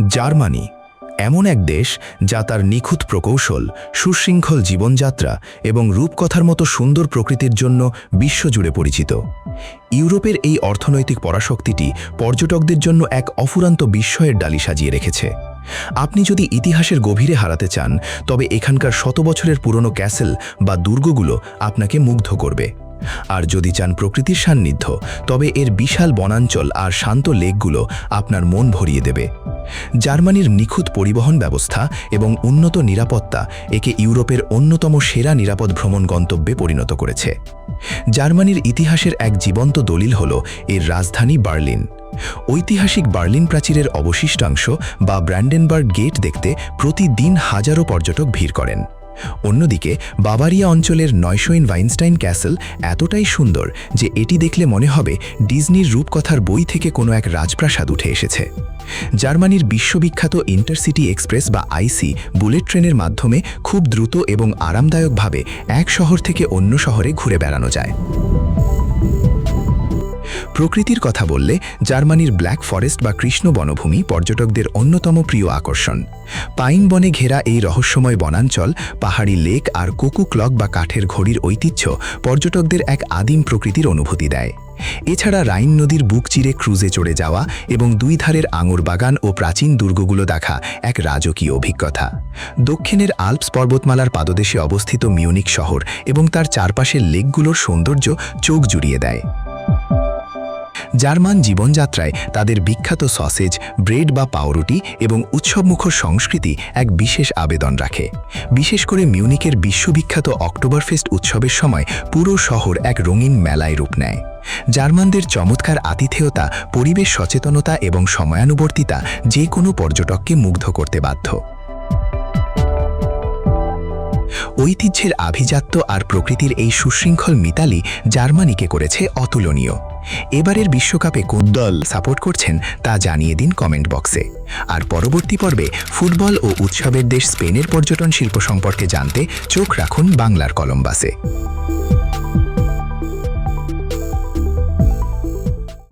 Germany এমন এক দেশ যা তার নিখুঁত প্রকৌশল, সুশৃঙ্খল জীবনযাত্রা এবং রূপকথার মতো সুন্দর প্রকৃতির জন্য বিশ্বজুড়ে পরিচিত। ইউরোপের এই অর্থনৈতিক পরাশক্তিটি পর্যটকদের জন্য এক অফুরান্ত বিস্ময়ের ডালি সাজিয়ে রেখেছে। আপনি যদি ইতিহাসের গভীরে হারাতে চান, তবে এখানকার শত বছরের পুরনো ক্যাসেল বা দুর্গগুলো আপনাকে মুগ্ধ করবে। আর যদি চান প্রকৃতির সান্নিধ্য, তবে এর বিশাল বনাঞ্চল আর শান্ত লেকগুলো আপনার মন ভরিয়ে দেবে। জার্মানির নিখুঁত পরিবহন ব্যবস্থা এবং উন্নত নিরাপত্তা একে ইউরোপের অন্যতম সেরা নিরাপদ ভ্রমণ গন্তব্যে পরিণত করেছে। জার্মানির ইতিহাসের এক জীবন্ত দলিল হল এর রাজধানী বার্লিন। ঐতিহাসিক বার্লিন প্রাচীরের অবশিষ্টাংশ বা ব্র্যান্ডেনবার্গ গেট দেখতে প্রতিদিন হাজারো পর্যটক ভিড় করেন। অন্যদিকে বাভারিয়া অঞ্চলের নয়শোইন-ভাইনস্টাইন ক্যাসেল এতটাই সুন্দর যে এটি দেখলে মনে হবে ডিজনির রূপকথার বই থেকে কোনো এক রাজপ্রাসাদ উঠে এসেছে। জার্মানির বিশ্ববিখ্যাত ইন্টারসিটি এক্সপ্রেস বা আইসি বুলেট ট্রেনের মাধ্যমে খুব দ্রুত এবং আরামদায়কভাবে এক শহর থেকে অন্য শহরে ঘুরে বেড়ানো যায়। প্রকৃতির কথা বললে জার্মানির ব্ল্যাক ফরেস্ট বা কৃষ্ণ বনভূমি পর্যটকদের অন্যতম প্রিয় আকর্ষণ। পাইন বনে ঘেরা এই রহস্যময় বনাঞ্চল, পাহাড়ি লেক আর কোকু ক্লক বা কাঠের ঘড়ির ঐতিহ্য পর্যটকদের এক আদিম প্রকৃতির অনুভূতি দেয়। এছাড়া রাইন নদীর বুক চিরে ক্রুজে চড়ে যাওয়া এবং দুই ধারের আঙুর বাগান ও প্রাচীন দুর্গগুলো দেখা এক রাজকীয় অভিজ্ঞতা। দক্ষিণের আল্পস পর্বতমালার পাদদেশে অবস্থিত মিউনিক শহর এবং তার চারপাশের লেকগুলোর সৌন্দর্য চোখ জুড়িয়ে দেয়। জার্মান জীবনযাত্রায় তাদের বিখ্যাত সসেজ, ব্রেড বা পাউরুটি এবং উৎসবমুখর সংস্কৃতি এক বিশেষ আবেদন রাখে। বিশেষ করে মিউনিকের বিশ্ববিখ্যাত অক্টোবরফেস্ট উৎসবের সময় পুরো শহর এক রঙিন মেলায় রূপ নেয়। জার্মানদের চমৎকার আতিথেয়তা, পরিবেশ সচেতনতা এবং সময়ানুবর্তিতা যে কোনো পর্যটককে মুগ্ধ করতে বাধ্য। ঐতিহ্যের আভিজাত্য আর প্রকৃতির এই সুশৃঙ্খল মিতালি জার্মানিকে করেছে অতুলনীয়। এবারের বিশ্বকাপে কোন দল সাপোর্ট করছেন তা জানিয়ে দিন কমেন্ট বক্সে। আর পরবর্তী পর্বে ফুটবল ও উৎসবের দেশ স্পেনের পর্যটন শিল্প সম্পর্কে জানতে চোখ রাখুন বাংলার কলম্বাসে।